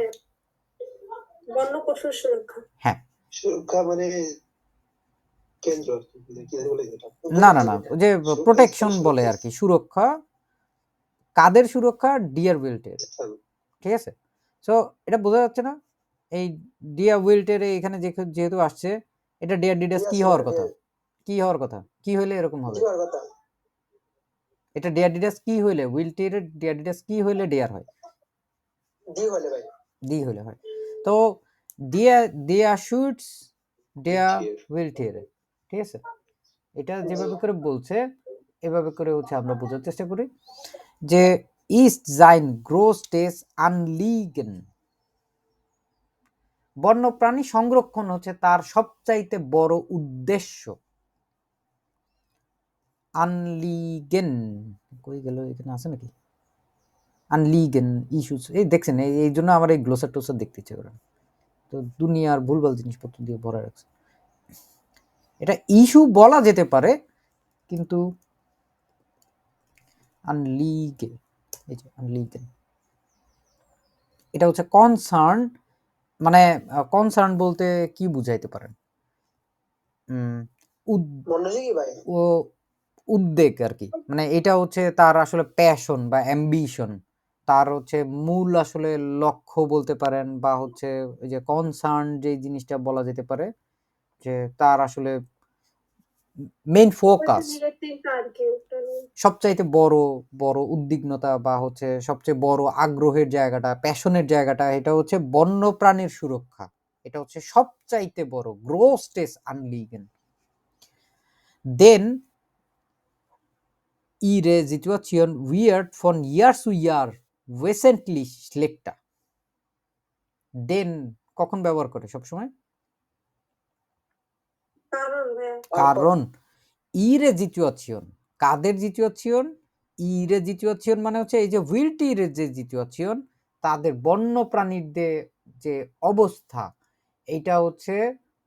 C: বন্য পশুর সুরক্ষা।
A: হ্যাঁ,
B: সুরক্ষা মানে কেন্দ্র,
A: না না না, ওই যে প্রোটেকশন বলে আর কি, সুরক্ষা। কাদের সুরক্ষা? ডিয়ার উইল্টের। ঠিক আছে, সো এটা বোঝা যাচ্ছে না? এই ডিয়ার উইল্টের এখানে যেহেতু আসছে, এটা ডিয়ার ডিডাস কি হওয়ার কথা? কি হওয়ার কথা? কি হইলে এরকম হবে? এটা ডিয়ার ডিডাস কি হইলে? উইল্টের ডিয়ার ডিডাস কি হইলে ডিয়ার হয়?
B: ডি হলে ভাই,
A: ডি হইলে হয়। তো ডিয়ার শুটস ডিয়ার উইল্টের, ঠিক আছে? এটা যেভাবে করে বলছে এভাবে করে হচ্ছে আমরা বোঝার চেষ্টা করি যে ইস্ট জাইন গ্রোস্টেস আনলিগেন, বন্যপ্রাণী সংরক্ষণ হচ্ছে তার সবচাইতে বড় উদ্দেশ্য। আনলিগেন কই গেল? এখানে আছে নাকি আনলিগেন ইস্যুস? এই দেখছেন, এই জন্য আমার এই গ্লোসার টোসার দেখতে ইচ্ছে করে, তো দুনিয়ার ভুলভাল জিনিসপত্র দিয়ে ভরা রাখছে। এটা ইস্যু বলা যেতে পারে, কিন্তু আনলিগেন, এই যে আনলিগেন, এটা হচ্ছে কনসার্ন। মানে কনসার্ন বলতে কি বুঝাইতে পারেন? ও উদ্বেগ আর কি। মানে এটা হচ্ছে তার আসলে প্যাশন বা অ্যাম্বিশন, তার হচ্ছে মূল আসলে লক্ষ্য বলতে পারেন, বা হচ্ছে ওই যে কনসার্ন যে জিনিসটা বলা যেতে পারে, যে তার আসলে মেইন ফোকাস, সবচাইতে বড় উদ্বিগ্নতা বা হচ্ছে সবচেয়ে বড় আগ্রহের জায়গাটা, প্যাশনের জায়গাটা, এটা হচ্ছে বন্যপ্রাণীর সুরক্ষা। এটা হচ্ছে সবচাইতে বড় গ্রোস্টেস আনলিগেন। দেন ihre Situation wird von Jahr zu Jahr wesentlich schlechter. দেন কখন ব্যবহার করে? সবসময় কারণ। ইরে জিচুয়াচিয়ন, কাদের জিচুয়াচিয়ন? ইরে জিচুয়াচিয়ন মানে হচ্ছে এই যে উইল্টির যে জিচুয়াচিয়ন, তাদের বন্যপ্রাণীদের যে অবস্থা, এইটা হচ্ছে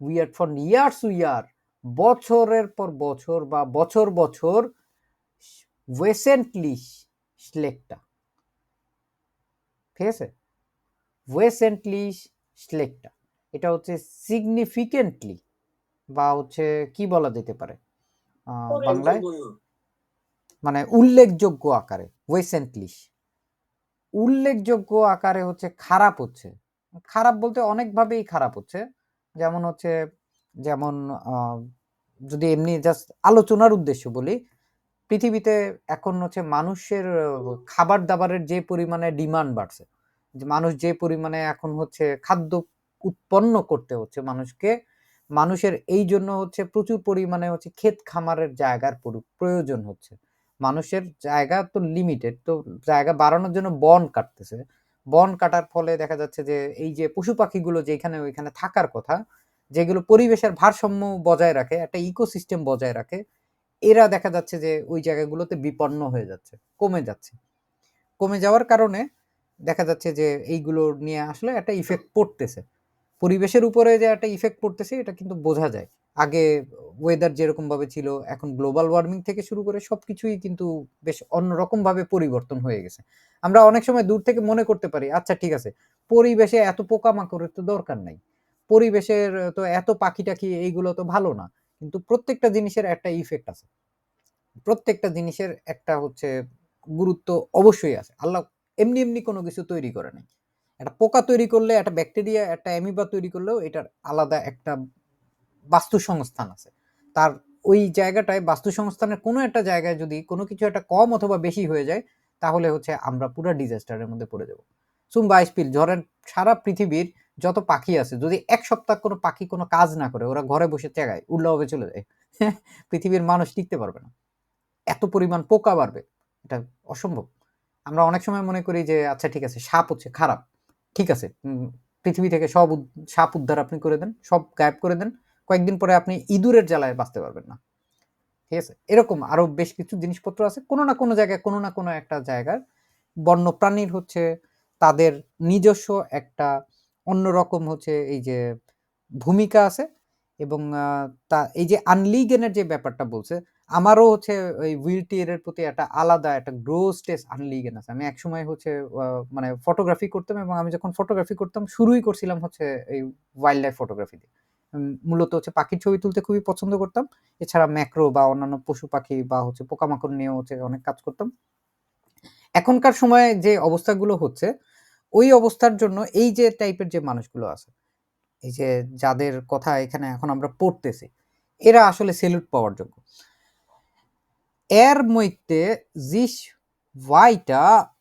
A: উইয়ার্ড ফ্রম ইয়ার টু ইয়ার, বছরের পর বছর বা বছর বছর ওয়েসেন্টলি স্লেকটা, ঠিক আছে? ওয়েসেন্টলি স্লেকটা, এটা হচ্ছে সিগনিফিকেন্টলি, বা হচ্ছে কি বলা যেতে পারে বাংলায়? মানে উল্লেখযোগ্য আকারে, ওয়েসেন্টলিশ উল্লেখযোগ্য আকারে হচ্ছে খারাপ হচ্ছে। খারাপ বলতে অনেকভাবেই খারাপ হচ্ছে। যেমন হচ্ছে, যেমন যদি এমনি জাস্ট আলোচনার উদ্দেশ্য বলি, পৃথিবীতে এখন হচ্ছে মানুষের খাবার দাবারের যে পরিমাণে ডিমান্ড বাড়ছে, যে মানুষ যে পরিমাণে এখন হচ্ছে খাদ্য উৎপন্ন করতে হচ্ছে মানুষকে, মানুষের এই জন্য হচ্ছে প্রচুর পরিমাণে হচ্ছে ক্ষেত খামারের জায়গার প্রয়োজন হচ্ছে। মানুষের জায়গা তো লিমিটেড, তো জায়গা বাড়ানোর জন্য বন কাটতেছে। বন কাটার ফলে দেখা যাচ্ছে যে এই যে পশু পাখিগুলো যেখানে ওইখানে থাকার কথা, যেগুলো পরিবেশের ভারসাম্য বজায় রাখে, একটা ইকোসিস্টেম বজায় রাখে, এরা দেখা যাচ্ছে যে ওই জায়গাগুলোতে বিপন্ন হয়ে যাচ্ছে, কমে যাচ্ছে। কমে যাওয়ার কারণে দেখা যাচ্ছে যে এইগুলো নিয়ে আসলে একটা ইফেক্ট পড়তেছে পরিবেশের উপরে, যে একটা ইফেক্ট পড়তেছে এটা কিন্তু বোঝা যায়। আগে ওয়েদার যেরকম ভাবে ছিল, এখন গ্লোবাল ওয়ার্মিং থেকে শুরু করে সবকিছুই কিন্তু বেশ অন্যরকম ভাবে পরিবর্তন হয়ে গেছে। আমরা অনেক সময় দূর থেকে মনে করতে পারি, আচ্ছা ঠিক আছে, পরিবেশে এত পোকামাকড়ের তো দরকার নাই, পরিবেশের তো এত পাখি টাখি এইগুলো তো ভালো না, কিন্তু প্রত্যেকটা জিনিসের একটা ইফেক্ট আছে, প্রত্যেকটা জিনিসের একটা হচ্ছে গুরুত্ব অবশ্যই আছে। আল্লাহ এমনি এমনি কোনো কিছু তৈরি করে নাই। একটা পোকা তৈরি করলে, একটা ব্যাকটেরিয়া, একটা অ্যামিবা তৈরি করলেও এটার আলাদা একটা বাস্তু সংস্থান আছে। তার ওই জায়গাটায় বাস্তু সংস্থানের কোনো একটা জায়গায় যদি কোনো কিছু একটা কম অথবা বেশি হয়ে যায়, তাহলে হচ্ছে আমরা পুরো ডিজাস্টারের মধ্যে পড়ে যাব। বাইশপিল ধরেন, সারা পৃথিবীর যত পাখি আছে, যদি এক সপ্তাহ কোনো পাখি কোনো কাজ না করে, ওরা ঘরে বসে চেগায়, উল্লাভাবে চলে যায়, পৃথিবীর মানুষ টিকতে পারবে না, এত পরিমাণ পোকা বাড়বে, এটা অসম্ভব। আমরা অনেক সময় মনে করি যে আচ্ছা ঠিক আছে, সাপ হচ্ছে খারাপ, ঠিক আছে, পৃথিবী থেকে সব সাপ উদ্ধার আপনি করে দেন, সব গায়েব করে দেন, কয়েকদিন পরে আপনি ইঁদুরের জ্বালায় বাঁচতে পারবেন না। ঠিক আছে, এরকম আরো বেশ কিছু জিনিসপত্র আছে, কোনো না কোনো জায়গায়, কোনো না কোনো একটা জায়গার বন্যপ্রাণীর হচ্ছে তাদের নিজস্ব একটা অন্যরকম হচ্ছে এই যে ভূমিকা আছে। এবং তা এই যে আনলিগেনের যে ব্যাপারটা বলছে, আমারও হচ্ছে ওই হুইলটিয়ারের প্রতি একটা আলাদা একটা গ্রোসটেস আনলিগেন আছে। আমি একসময় হচ্ছে মানে ফটোগ্রাফি করতাম, এবং আমি যখন ফটোগ্রাফি করতাম শুরুই করছিলাম হচ্ছে এই ওয়াইল্ড লাইফ ফটোগ্রাফি দিয়ে। মূলত হচ্ছে পাখির ছবি তুলতে খুবই পছন্দ করতাম, এছাড়া ম্যাক্রো বা অন্যান্য পশু পাখি বা হচ্ছে পোকামাকড় নিয়েও হচ্ছে অনেক কাজ করতাম। এখনকার সময়ে যে অবস্থাগুলো হচ্ছে, ওই অবস্থার জন্য এই যে টাইপের যে মানুষগুলো আছে, এই যে যাদের কথা এখানে এখন আমরা পড়তেছি, এরা আসলে সেলুট পাওয়ার যোগ্য। Er möchte sich weiter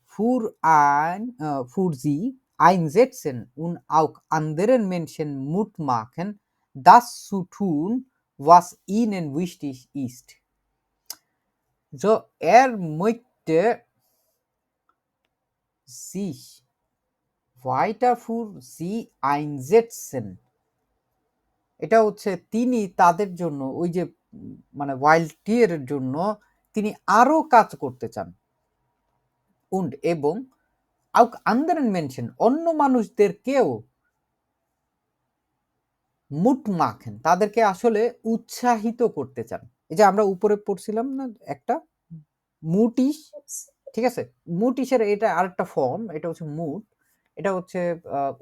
A: für sie einsetzen und auch anderen Menschen Mut machen, das zu tun, was ihnen wichtig ist. So, er möchte sich weiter für sie einsetzen. এটা হচ্ছে তিনি তাদের জন্য, ওই যে মানে ওয়াইল্ড টিয়ারের জন্য তিনি আরো কাজ করতে চান। und এবং auch anderen Menschen, অন্য মানুষদেরকেও মুট মাখেন, তাদেরকে আসলে উৎসাহিত করতে চান। এই যে আমরা উপরে পড়ছিলাম না একটা মুটিশ, ঠিক আছে, মুটিশের এটা আরেকটা ফর্ম, এটা হচ্ছে মুট, এটা হচ্ছে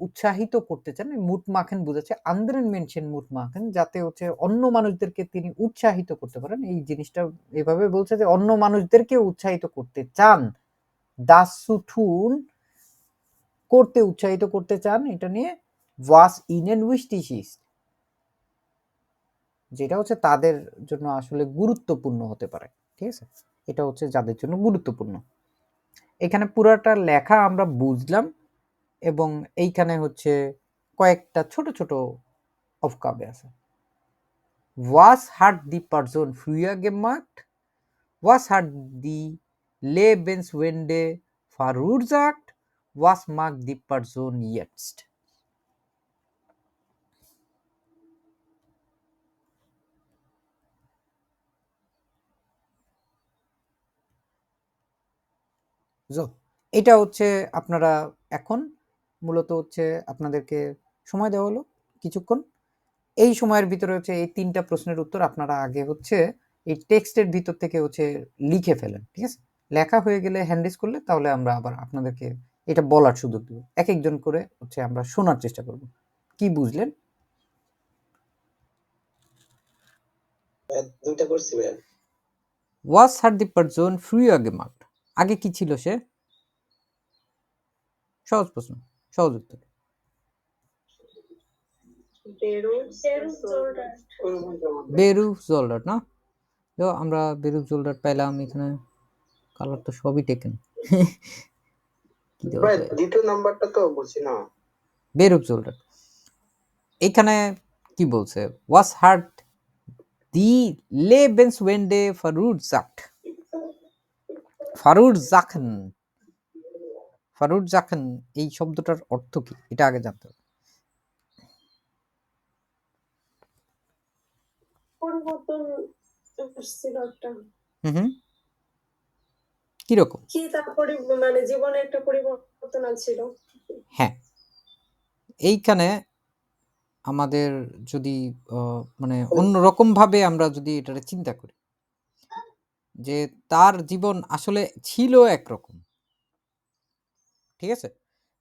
A: উৎসাহিত করতে চান। মুট মাখেন বোঝাচ্ছে আন্দারেন মেনশন মুট মাখেন, যাতে হচ্ছে অন্য মানুষদেরকে তিনি উৎসাহিত করতে পারেন। এই জিনিসটা এভাবে বলছে যে অন্য মানুষদেরকে উৎসাহিত করতে চান, দাসুঠুন করতে উৎসাহিত করতে চান, এটা নিয়ে ওয়াস ইনেন উইস্টিস, যেটা হচ্ছে তাদের জন্য আসলে গুরুত্বপূর্ণ হতে পারে। ঠিক আছে, এটা হচ্ছে যাদের জন্য গুরুত্বপূর্ণ। এখানে পুরাটা লেখা আমরা বুঝলাম, এবং এইখানে হচ্ছে কয়েকটা ছোট ছোট অফকাবে আছে। Was hat die Person früher gemacht? Was hat die Lebenswende verursacht? Was mag die Person jetzt? এটা হচ্ছে আপনারা এখন মূলত হচ্ছে আপনাদেরকে সময় দেওয়া হলো কিছুক্ষণ। এই সময়ের ভিতরে হচ্ছে এই 3টা প্রশ্নের উত্তর আপনারা আগে হচ্ছে এই টেক্সটের ভিতর থেকে হচ্ছে লিখে ফেলেন। ঠিক আছে, লেখা হয়ে গেলে হ্যান্ডিস করলে তাহলে আমরা আবার আপনাদেরকে এটা বলার সুযোগ দেব। এক একজন করে হচ্ছে আমরা শোনার চেষ্টা করব কি বুঝলেন।
B: দুইটা করছি ভাই।
A: Was hat die Person früher gemacht? আগে কি ছিল সে? সহজ প্রশ্ন, সহজ উত্তর। বেরুফ জোল্ডার না? তো আমরা বেরুফ জোল্ডার পেলাম এখানে, কালার তো সবই টেকেন। কি দেওয়া
B: ভাই
A: যায়?
B: দ্বিতীয় নাম্বারটা তো বলছি না।
A: বেরুফ জোল্ডার। এখানে কি বলছে? Was hat die Lebenswende verursacht? verursachen, verursachen এই শব্দটার অর্থ কি? এটা আগে জানতে হবে।
F: পরিবর্তন আসছিল একটা,
A: হুম, কিরকম?
F: কি তারপরে মানে জীবনে একটা পরিবর্তন আসছিল।
A: হ্যাঁ, এইখানে আমাদের যদি মানে অন্যরকম ভাবে আমরা যদি এটা চিন্তা করি যে তার জীবন আসলে ছিল একরকম, ঠিক আছে,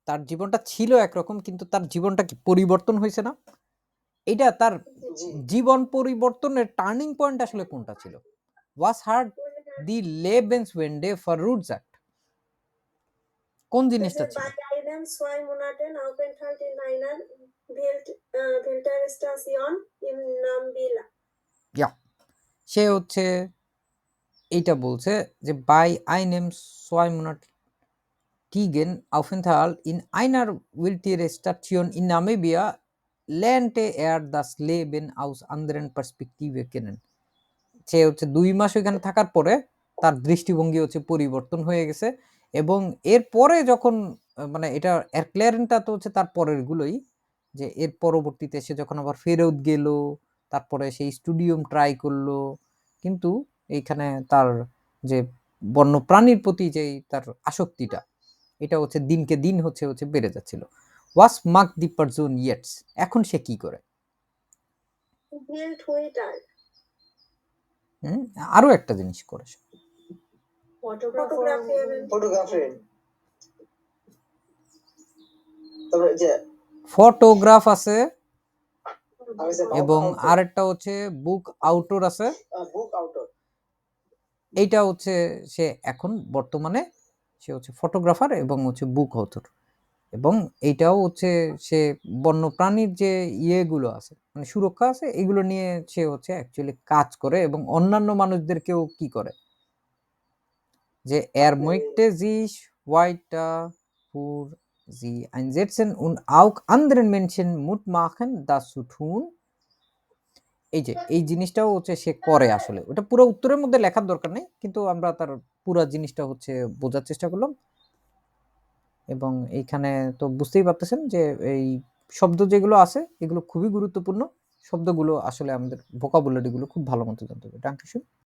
A: তার জীবনটা ছিল একরকম, কিন্তু তার জীবনটা কি পরিবর্তন হয়েছে না? এটা তার
B: জি
A: জীবন পরিবর্তনের টার্নিং পয়েন্ট আসলে কোনটা ছিল? Was hat die Lebenswende verursacht? কোন জিনিসটা ছিল?
F: Bei einem 2 Monaten Aufenthalt in einer Filterstation in Nambilla.
A: ইয়া, সে হচ্ছে এইটা বলছে যে by einem 2 monatigen Aufenthalt in einer Filterstation in Namibia lernte das Leben aus anderen Perspektive kennen. সে হচ্ছে 2 মাস ওইখানে থাকার পরে তার দৃষ্টিভঙ্গি হচ্ছে পরিবর্তন হয়ে গেছে, এবং এরপরে যখন মানে এটা এরক্লেয়ারেনটা তো হচ্ছে তার পরের গুলোই, যে এর পরবর্তীতে সে যখন আবার ফেরত গেল, তারপরে সেই স্টুডিয়াম ট্রাই করলো, কিন্তু এইখানে তার যে বন্যপ্রাণীর প্রতি যে তার আসক্তিটা, এটা হচ্ছে দিনকে দিন হচ্ছে বেড়ে যাচ্ছিল। ওয়াস মাক দি পারজন ইয়েটস, এখন সে কি করে?
F: Bild Twitter.
A: আরো একটা জিনিস করে সে।
B: ফটোগ্রাফি তারপরে যে
A: ফটোগ্রাফ আছে,
B: আমি যে
A: এবং আরেকটা হচ্ছে বুক আউটডোর আছে।
B: বুক আউটডোর,
A: এইটা হচ্ছে সে এখন বর্তমানে সে হচ্ছে ফটোগ্রাফার এবং হচ্ছে বুক অথর, এবং এইটাও হচ্ছে সে বন্যপ্রাণীর যে ইয়েগুলো আছে মানে সুরক্ষা আছে, এগুলো নিয়ে সে হচ্ছে অ্যাকচুয়ালি কাজ করে, এবং অন্যান্য মানুষদেরকেও কি করে, যে möchte sich weiter für sie einsetzen und auch anderen Menschen Mut machen, das zu tun. এই যে এই জিনিসটাও হচ্ছে সে করে আসলে, ওটা পুরো উত্তরের মধ্যে লেখার দরকার নেই, কিন্তু আমরা তার পুরো জিনিসটা হচ্ছে বোঝার চেষ্টা করলাম। এবং এইখানে তো বুঝতেই পারতেছেন যে এই শব্দ যেগুলো আছে এগুলো খুবই গুরুত্বপূর্ণ শব্দগুলো, আসলে আমাদের ভোকাবুলারি গুলো খুব ভালো মতো জানতে হবে। ডাঙ্কেশন।